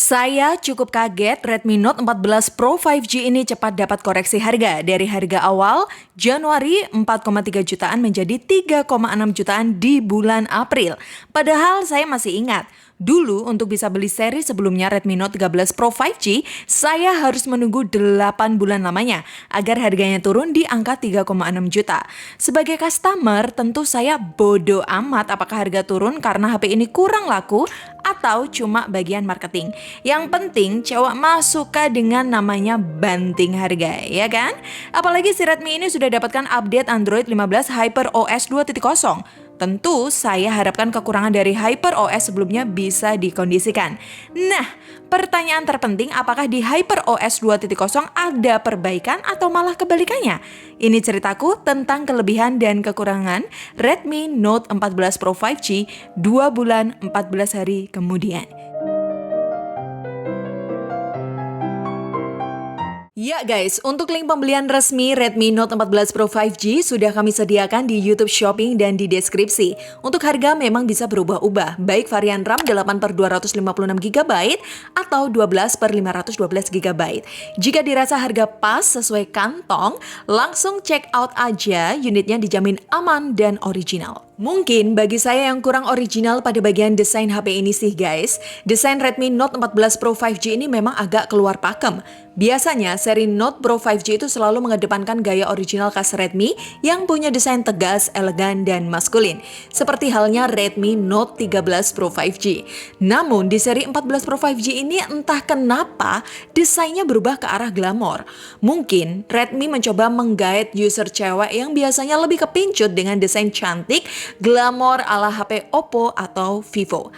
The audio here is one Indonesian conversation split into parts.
Saya cukup kaget Redmi Note 14 Pro 5G ini cepat dapat koreksi harga. Dari harga awal Januari 4,3 jutaan menjadi 3,6 jutaan di bulan April. Padahal saya masih ingat, dulu untuk bisa beli seri sebelumnya Redmi Note 13 Pro 5G, saya harus menunggu 8 bulan lamanya agar harganya turun di angka 3,6 juta. Sebagai customer, tentu saya bodoh amat apakah harga turun karena HP ini kurang laku atau cuma bagian marketing. Yang penting cowok mah suka dengan namanya banting harga, ya kan? Apalagi si Redmi ini sudah dapatkan update Android 15 HyperOS 2.0. Tentu saya harapkan kekurangan dari HyperOS sebelumnya bisa dikondisikan. Nah, pertanyaan terpenting apakah di HyperOS 2.0 ada perbaikan atau malah kebalikannya? Ini ceritaku tentang kelebihan dan kekurangan Redmi Note 14 Pro 5G 2 bulan 14 hari kemudian. Ya guys, untuk link pembelian resmi Redmi Note 14 Pro 5G sudah kami sediakan di YouTube Shopping dan di deskripsi. Untuk harga memang bisa berubah-ubah, baik varian RAM 8/256GB atau 12/512GB. Jika dirasa harga pas sesuai kantong, langsung check out aja, unitnya dijamin aman dan original. Mungkin bagi saya yang kurang original pada bagian desain HP ini sih guys, desain Redmi Note 14 Pro 5G ini memang agak keluar pakem. Biasanya seri Note Pro 5G itu selalu mengedepankan gaya original khas Redmi yang punya desain tegas, elegan, dan maskulin. Seperti halnya Redmi Note 13 Pro 5G. Namun di seri 14 Pro 5G ini entah kenapa desainnya berubah ke arah glamor. Mungkin Redmi mencoba menggait user cewek yang biasanya lebih kepincut dengan desain cantik, glamor ala HP Oppo atau Vivo.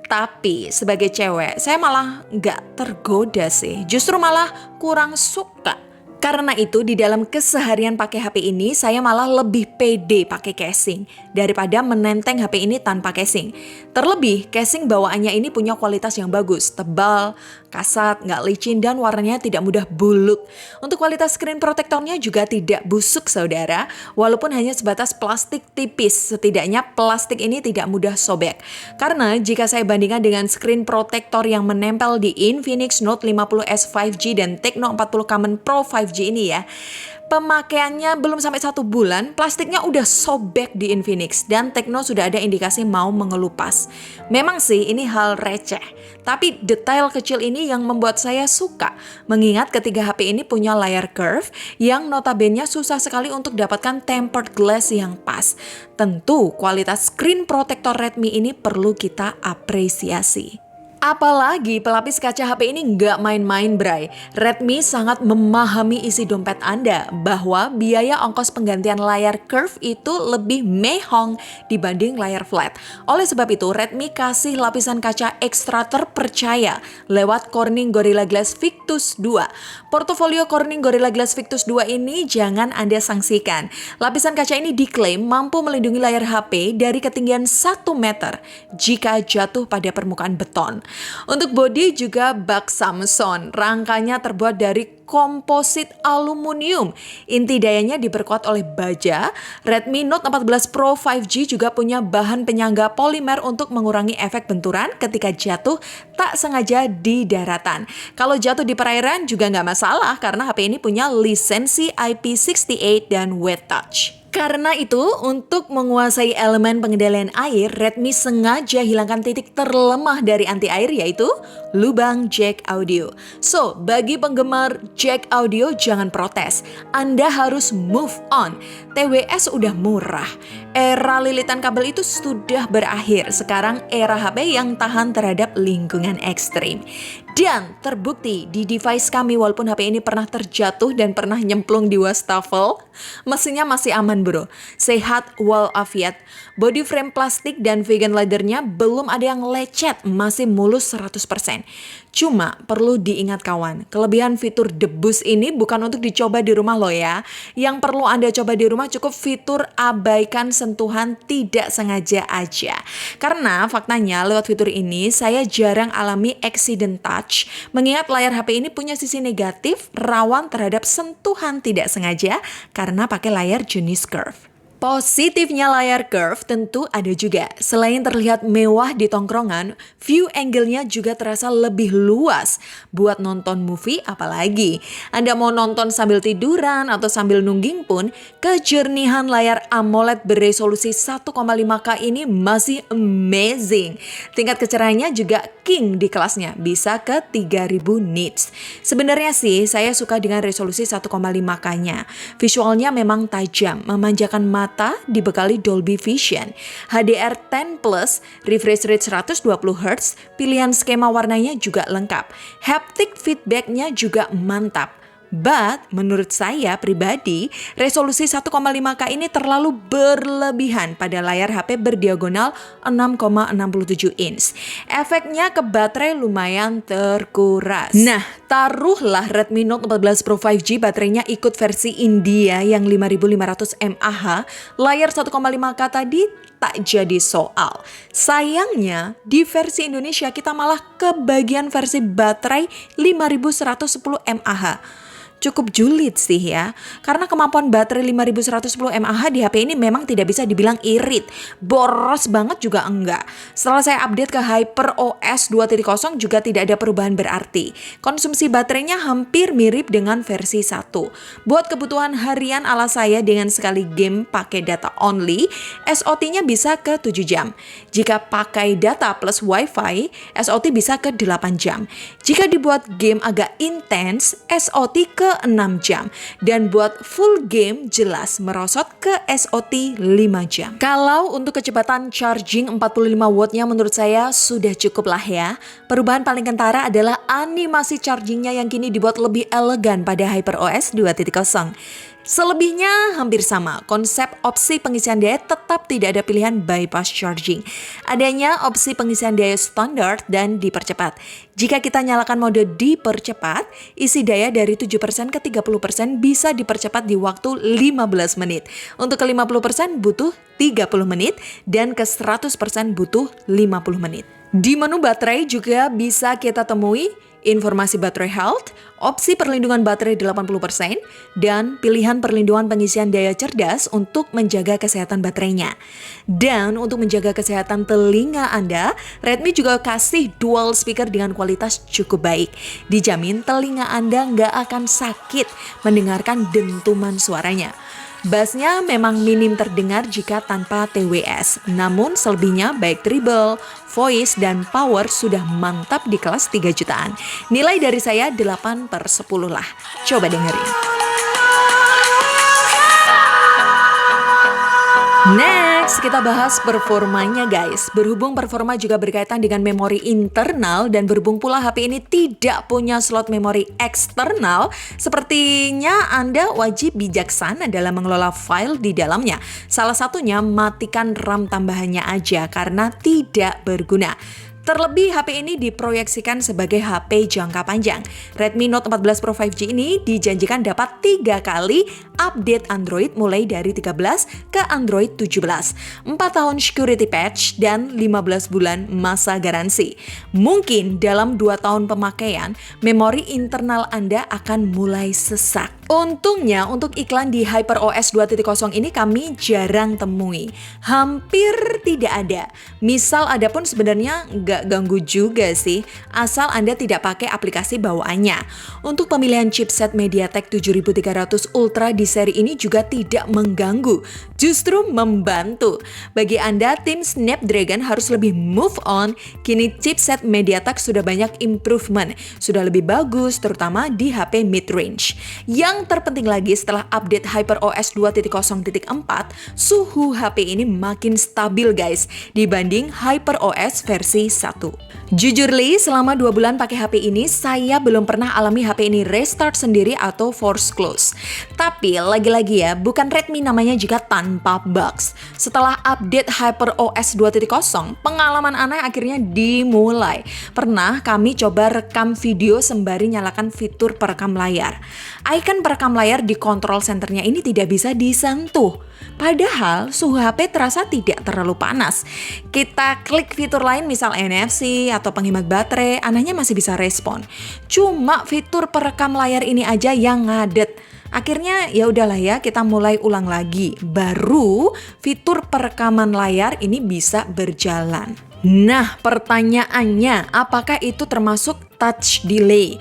Tapi sebagai cewek, saya malah nggak tergoda sih. Justru malah kurang suka. Karena itu di dalam keseharian pakai HP ini, saya malah lebih pede pakai casing daripada menenteng HP ini tanpa casing. Terlebih, casing bawaannya ini punya kualitas yang bagus, tebal, kasat, nggak licin, dan warnanya tidak mudah buluk. Untuk kualitas screen protectornya juga tidak busuk saudara, walaupun hanya sebatas plastik tipis, setidaknya plastik ini tidak mudah sobek. Karena jika saya bandingkan dengan screen protector yang menempel di Infinix Note 50s 5G dan Tecno 40 Common Pro 5G ini ya, pemakaiannya belum sampai 1 bulan, plastiknya udah sobek di Infinix dan Tecno sudah ada indikasi mau mengelupas. Memang sih ini hal receh, tapi detail kecil ini yang membuat saya suka, mengingat ketiga HP ini punya layar curve yang notabene susah sekali untuk dapatkan tempered glass yang pas. Tentu kualitas screen protector Redmi ini perlu kita apresiasi. Apalagi pelapis kaca HP ini nggak main-main bray. Redmi sangat memahami isi dompet Anda bahwa biaya ongkos penggantian layar curve itu lebih mehong dibanding layar flat. Oleh sebab itu Redmi kasih lapisan kaca ekstra terpercaya lewat Corning Gorilla Glass Victus 2. Portofolio Corning Gorilla Glass Victus 2 ini jangan Anda sangsikan. Lapisan kaca ini diklaim mampu melindungi layar HP dari ketinggian 1 meter jika jatuh pada permukaan beton. Untuk bodi juga bak Samsung, rangkanya terbuat dari komposit aluminium. Inti dayanya diperkuat oleh baja. Redmi Note 14 Pro 5G juga punya bahan penyangga polimer untuk mengurangi efek benturan ketika jatuh tak sengaja di daratan. Kalau jatuh di perairan juga nggak masalah karena HP ini punya lisensi IP68 dan wet touch. Karena itu, untuk menguasai elemen pengendalian air, Redmi sengaja hilangkan titik terlemah dari anti air yaitu lubang jack audio. So, bagi penggemar jack audio jangan protes. Anda harus move on. TWS udah murah. Era lilitan kabel itu sudah berakhir. Sekarang era HP yang tahan terhadap lingkungan ekstrim. Dan terbukti di device kami walaupun HP ini pernah terjatuh dan pernah nyemplung di wastafel, mesinnya masih aman bro. Sehat walafiat. Body frame plastik dan vegan leathernya belum ada yang lecet, masih mulus 100%. Cuma perlu diingat kawan, kelebihan fitur debus ini bukan untuk dicoba di rumah loh ya. Yang perlu Anda coba di rumah cukup fitur abaikan sentuhan tidak sengaja aja. Karena faktanya lewat fitur ini saya jarang alami accident touch, mengingat layar HP ini punya sisi negatif, rawan terhadap sentuhan tidak sengaja karena pakai layar jenis curve. Positifnya layar curve tentu ada juga. Selain terlihat mewah di tongkrongan, view angle-nya juga terasa lebih luas. Buat nonton movie apalagi. Anda mau nonton sambil tiduran atau sambil nungging pun, kejernihan layar AMOLED beresolusi 1,5K ini masih amazing. Tingkat kecerahannya juga king di kelasnya, bisa ke 3000 nits. Sebenarnya sih saya suka dengan resolusi 1,5K-nya. Visualnya memang tajam, memanjakan mata, dibekali Dolby Vision, HDR10+, refresh rate 120Hz, pilihan skema warnanya juga lengkap. Haptic feedback-nya juga mantap. But, menurut saya pribadi, resolusi 1,5K ini terlalu berlebihan pada layar HP berdiagonal 6,67 inch. Efeknya ke baterai lumayan terkuras. Nah, taruhlah Redmi Note 14 Pro 5G baterainya ikut versi India yang 5500 mAh, layar 1,5K tadi tak jadi soal. Sayangnya, di versi Indonesia kita malah kebagian versi baterai 5110 mAh. Cukup julid sih ya, karena kemampuan baterai 5110 mAh di HP ini memang tidak bisa dibilang irit. Boros banget juga enggak. Setelah saya update ke HyperOS 2.0 juga tidak ada perubahan berarti. Konsumsi baterainya hampir mirip dengan versi 1. Buat kebutuhan harian ala saya dengan sekali game pakai data only, SOT-nya bisa ke 7 jam. Jika pakai data plus WiFi, SOT bisa ke 8 jam. Jika dibuat game agak intens, SOT ke 6 jam. Dan buat full game jelas merosot ke SOT 5 jam. Kalau untuk kecepatan charging 45 wattnya menurut saya sudah cukup lah ya. Perubahan paling kentara adalah animasi chargingnya yang kini dibuat lebih elegan pada HyperOS 2.0. Selebihnya hampir sama, konsep opsi pengisian daya tetap tidak ada pilihan bypass charging. Adanya opsi pengisian daya standar dan dipercepat. Jika kita nyalakan mode dipercepat, isi daya dari 7% ke 30% bisa dipercepat di waktu 15 menit. Untuk ke 50% butuh 30 menit dan ke 100% butuh 50 menit. Di menu baterai juga bisa kita temui informasi baterai health, opsi perlindungan baterai 80%, dan pilihan perlindungan pengisian daya cerdas untuk menjaga kesehatan baterainya. Dan untuk menjaga kesehatan telinga Anda, Redmi juga kasih dual speaker dengan kualitas cukup baik. Dijamin telinga Anda nggak akan sakit mendengarkan dentuman suaranya. Bassnya memang minim terdengar jika tanpa TWS, namun selebihnya baik treble, voice, dan power sudah mantap di kelas 3 jutaan. Nilai dari saya 8/10 lah. Coba dengerin. Next, kita bahas performanya guys. Berhubung performa juga berkaitan dengan memori internal dan berhubung pula HP ini tidak punya slot memori eksternal, sepertinya Anda wajib bijaksana dalam mengelola file di dalamnya. Salah satunya matikan RAM tambahannya aja karena tidak berguna. Terlebih HP ini diproyeksikan sebagai HP jangka panjang. Redmi Note 14 Pro 5G ini dijanjikan dapat 3 kali update Android mulai dari 13 ke Android 17, 4 tahun security patch, dan 15 bulan masa garansi. Mungkin dalam 2 tahun pemakaian, memori internal Anda akan mulai sesak. Untungnya untuk iklan di HyperOS 2.0 ini kami jarang temui. Hampir tidak ada. Misal ada pun sebenarnya nggak ganggu juga sih, asal Anda tidak pakai aplikasi bawaannya. Untuk pemilihan chipset MediaTek 7300 Ultra di seri ini juga tidak mengganggu, justru membantu. Bagi Anda tim Snapdragon harus lebih move on, kini chipset MediaTek sudah banyak improvement, sudah lebih bagus terutama di HP mid-range. Yang terpenting lagi setelah update HyperOS 2.0.4, suhu HP ini makin stabil guys dibanding HyperOS versi 1. Jujur Li, selama 2 bulan pakai HP ini saya belum pernah alami HP ini restart sendiri atau force close. Tapi lagi-lagi ya, bukan Redmi namanya jika tanpa bugs. Setelah update HyperOS 2.0, pengalaman aneh akhirnya dimulai. Pernah kami coba rekam video sembari nyalakan fitur perekam layar. Icon perekam layar di control centernya ini tidak bisa disentuh. Padahal suhu HP terasa tidak terlalu panas. Kita klik fitur lain misal NFC atau penghemat baterai, anehnya masih bisa respon. Cuma fitur perekam layar ini aja yang ngadet. Akhirnya ya udahlah ya, kita mulai ulang lagi. Baru fitur perekaman layar ini bisa berjalan. Nah, pertanyaannya, apakah itu termasuk touch delay?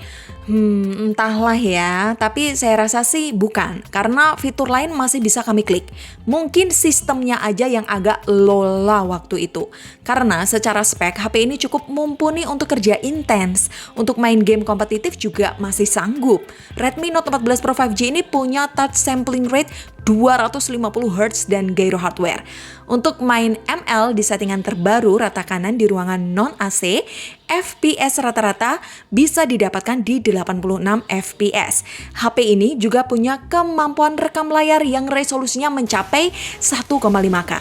Entahlah ya, tapi saya rasa sih bukan, karena fitur lain masih bisa kami klik. Mungkin sistemnya aja yang agak lola waktu itu. Karena secara spek, HP ini cukup mumpuni untuk kerja intens. Untuk main game kompetitif juga masih sanggup. Redmi Note 14 Pro 5G ini punya touch sampling rate 250 Hz dan gyro hardware. Untuk main ML di settingan terbaru rata kanan di ruangan non-AC, FPS rata-rata bisa didapatkan di 86 FPS. HP ini juga punya kemampuan rekam layar yang resolusinya mencapai 1,5K.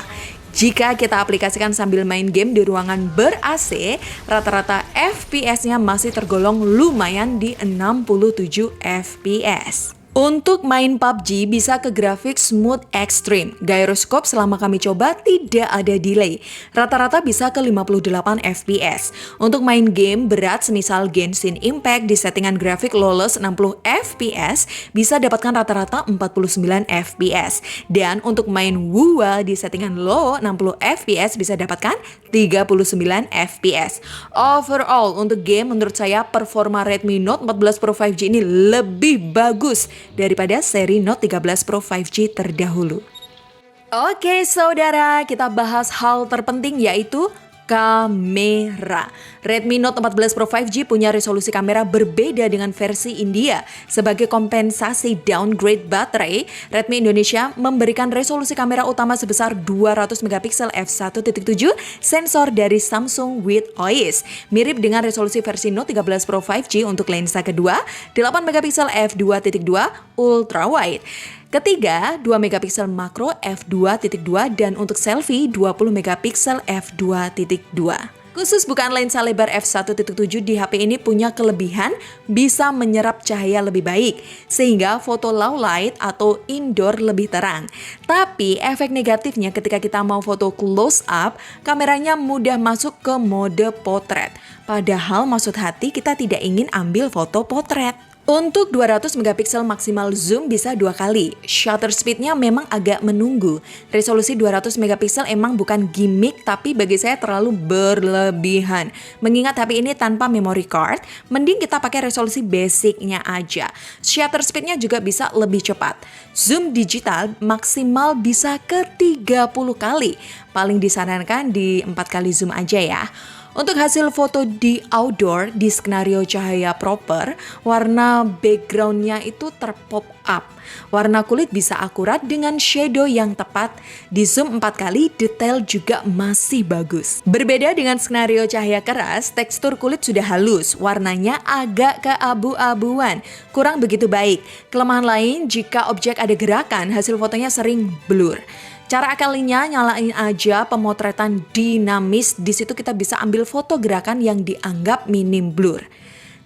Jika kita aplikasikan sambil main game di ruangan ber-AC, rata-rata FPS-nya masih tergolong lumayan di 67 FPS. Untuk main PUBG bisa ke grafik smooth extreme. Gyroscope selama kami coba tidak ada delay. Rata-rata bisa ke 58 FPS. Untuk main game berat semisal Genshin Impact di settingan grafik lowest 60 FPS bisa dapatkan rata-rata 49 FPS. Dan untuk main WoWA di settingan low 60 FPS bisa dapatkan 39 FPS. Overall untuk game menurut saya performa Redmi Note 14 Pro 5G ini lebih bagus daripada seri Note 13 Pro 5G terdahulu. Oke saudara, kita bahas hal terpenting yaitu kamera. Redmi Note 14 Pro 5G punya resolusi kamera berbeda dengan versi India. Sebagai kompensasi downgrade baterai, Redmi Indonesia memberikan resolusi kamera utama sebesar 200 megapiksel f1.7 sensor dari Samsung with OIS. Mirip dengan resolusi versi Note 13 Pro 5G untuk lensa kedua, 8 megapiksel f2.2 ultra wide. Ketiga, 2 megapiksel makro f2.2 dan untuk selfie 20 megapiksel f2.2. Khusus bukaan lensa lebar f1.7 di HP ini punya kelebihan bisa menyerap cahaya lebih baik sehingga foto low light atau indoor lebih terang. Tapi efek negatifnya ketika kita mau foto close up, kameranya mudah masuk ke mode potret. Padahal maksud hati kita tidak ingin ambil foto potret. Untuk 200 megapiksel maksimal zoom bisa 2 kali. Shutter speednya memang agak menunggu. Resolusi 200 megapiksel emang bukan gimmick, tapi bagi saya terlalu berlebihan. Mengingat HP ini tanpa memory card, mending kita pakai resolusi basicnya aja. Shutter speednya juga bisa lebih cepat. Zoom digital maksimal bisa ke 30 kali. Paling disarankan di 4 kali zoom aja ya. Untuk hasil foto di outdoor di skenario cahaya proper, warna backgroundnya itu terpop up. Warna kulit bisa akurat dengan shadow yang tepat. Di zoom 4 kali, detail juga masih bagus. Berbeda dengan skenario cahaya keras, tekstur kulit sudah halus, warnanya agak keabu-abuan, kurang begitu baik. Kelemahan lain, jika objek ada gerakan, hasil fotonya sering blur. Cara akalinya nyalain aja pemotretan dinamis, di situ kita bisa ambil foto gerakan yang dianggap minim blur.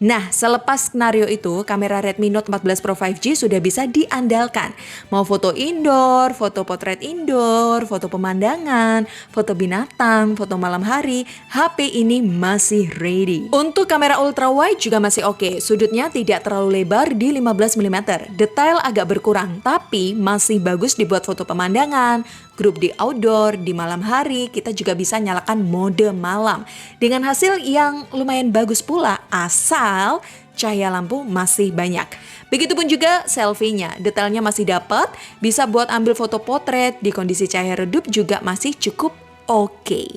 Nah, selepas skenario itu, kamera Redmi Note 14 Pro 5G sudah bisa diandalkan. Mau foto indoor, foto potret indoor, foto pemandangan, foto binatang, foto malam hari, HP ini masih ready. Untuk kamera ultra wide juga masih oke. Sudutnya tidak terlalu lebar di 15 mm. Detail agak berkurang, tapi masih bagus dibuat foto pemandangan, grup di outdoor, di malam hari. Kita juga bisa nyalakan mode malam. Dengan hasil yang lumayan bagus pula, asal cahaya lampu masih banyak. Begitupun juga selfie-nya, detailnya masih dapat, bisa buat ambil foto potret, di kondisi cahaya redup juga masih cukup oke.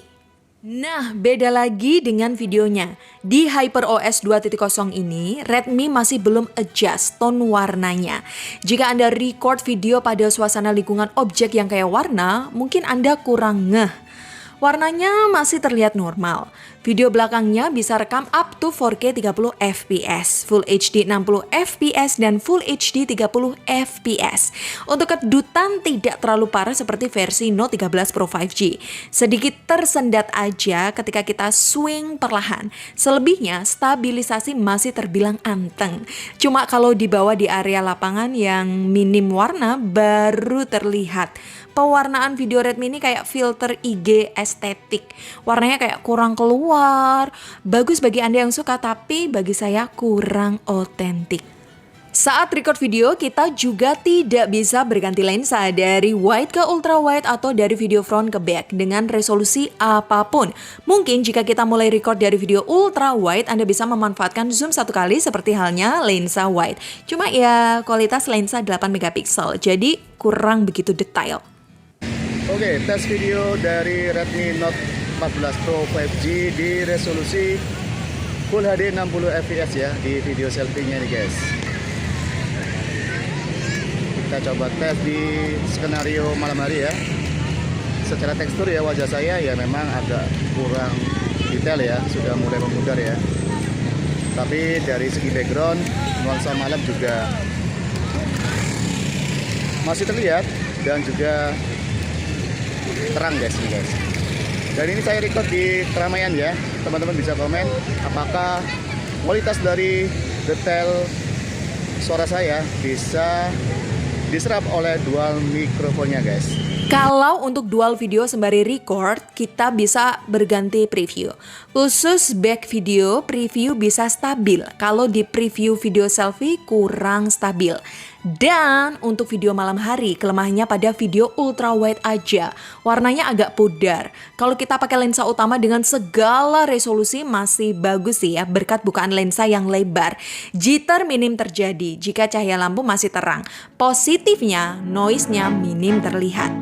Nah, beda lagi dengan videonya. Di HyperOS 2.0 ini, Redmi masih belum adjust tone warnanya. Jika Anda record video pada suasana lingkungan objek yang kayak warna, mungkin Anda kurang ngeh. Warnanya masih terlihat normal. Video belakangnya bisa rekam up to 4K 30 fps, Full HD 60 fps, dan Full HD 30 fps. Untuk kedutan tidak terlalu parah seperti versi Note 13 Pro 5G. Sedikit tersendat aja ketika kita swing perlahan. Selebihnya stabilisasi masih terbilang anteng. Cuma kalau dibawa di area lapangan yang minim warna baru terlihat. Pewarnaan video Redmi ini kayak filter IG estetik. Warnanya kayak kurang keluar. Bagus bagi Anda yang suka, tapi bagi saya kurang otentik. Saat record video, kita juga tidak bisa berganti lensa dari wide ke ultra wide atau dari video front ke back dengan resolusi apapun. Mungkin jika kita mulai record dari video ultra wide, Anda bisa memanfaatkan zoom satu kali seperti halnya lensa wide. Cuma ya kualitas lensa 8 megapiksel, jadi kurang begitu detail. Oke, tes video dari Redmi Note 14 Pro 5G di resolusi Full HD 60 fps ya di video selfie-nya nih guys. Kita coba tes di skenario malam hari ya. Secara tekstur ya wajah saya ya memang agak kurang detail ya, sudah mulai memudar ya. Tapi dari segi background nuansa malam juga masih terlihat dan juga terang guys nih guys. Dan ini saya record di keramaian ya. Teman-teman bisa komen apakah kualitas dari detail suara saya bisa diserap oleh dual mikrofonnya guys. Kalau untuk dual video sembari record, kita bisa berganti preview. Khusus back video, preview bisa stabil. Kalau di preview video selfie kurang stabil. Dan untuk video malam hari, kelemahannya pada video ultra wide aja. Warnanya agak pudar. Kalau kita pakai lensa utama dengan segala resolusi masih bagus sih ya, berkat bukaan lensa yang lebar. Jitter minim terjadi jika cahaya lampu masih terang. Positifnya, noise-nya minim terlihat.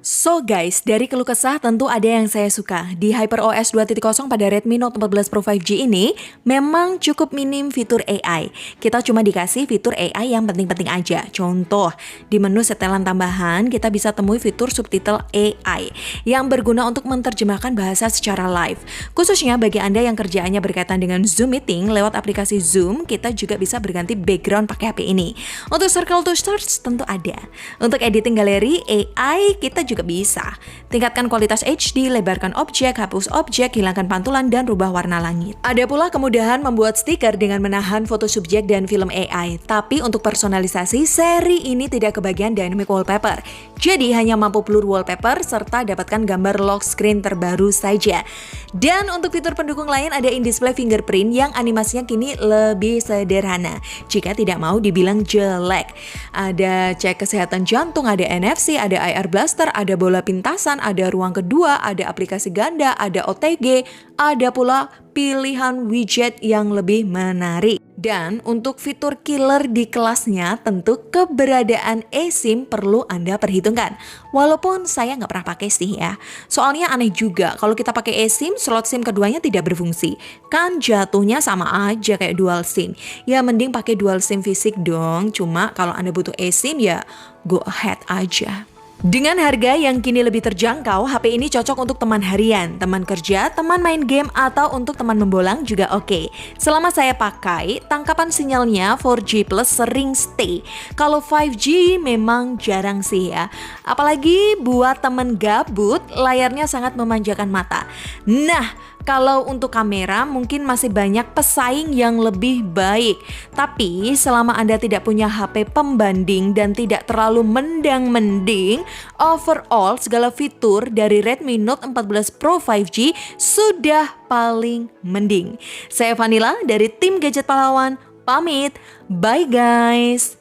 So guys, dari keluh kesah tentu ada yang saya suka. Di HyperOS 2.0 pada Redmi Note 14 Pro 5G ini memang cukup minim fitur AI. Kita cuma dikasih fitur AI yang penting-penting aja. Contoh, di menu setelan tambahan kita bisa temui fitur subtitle AI yang berguna untuk menerjemahkan bahasa secara live. Khususnya bagi Anda yang kerjaannya berkaitan dengan Zoom meeting lewat aplikasi Zoom, kita juga bisa berganti background pakai HP ini. Untuk circle to search tentu ada. Untuk editing galeri AI kita juga bisa. Tingkatkan kualitas HD, lebarkan objek, hapus objek, hilangkan pantulan, dan rubah warna langit. Ada pula kemudahan membuat stiker dengan menahan foto subjek dan film AI. Tapi untuk personalisasi, seri ini tidak kebagian dynamic wallpaper. Jadi hanya mampu blur wallpaper serta dapatkan gambar lock screen terbaru saja. Dan untuk fitur pendukung lain ada in-display fingerprint yang animasinya kini lebih sederhana. Jika tidak mau dibilang jelek. Ada cek kesehatan jantung, ada NFC, ada IR blaster, ada bola pintasan, ada ruang kedua, ada aplikasi ganda, ada OTG, ada pula pilihan widget yang lebih menarik. Dan untuk fitur killer di kelasnya, tentu keberadaan eSIM perlu Anda perhitungkan. Walaupun saya nggak pernah pakai sih ya. Soalnya aneh juga, kalau kita pakai eSIM, slot SIM keduanya tidak berfungsi. Kan jatuhnya sama aja kayak dual SIM. Ya mending pakai dual SIM fisik dong. Cuma kalau Anda butuh eSIM ya go ahead aja. Dengan harga yang kini lebih terjangkau, HP ini cocok untuk teman harian, teman kerja, teman main game, atau untuk teman membolang juga oke. Selama saya pakai, tangkapan sinyalnya 4G plus sering stay. Kalau 5G memang jarang sih ya. Apalagi buat teman gabut, layarnya sangat memanjakan mata. Nah, kalau untuk kamera mungkin masih banyak pesaing yang lebih baik. Tapi selama Anda tidak punya HP pembanding dan tidak terlalu mendang-mending, overall segala fitur dari Redmi Note 14 Pro 5G sudah paling mending. Saya Vanilla dari tim Gadget Pahlawan, pamit. Bye guys.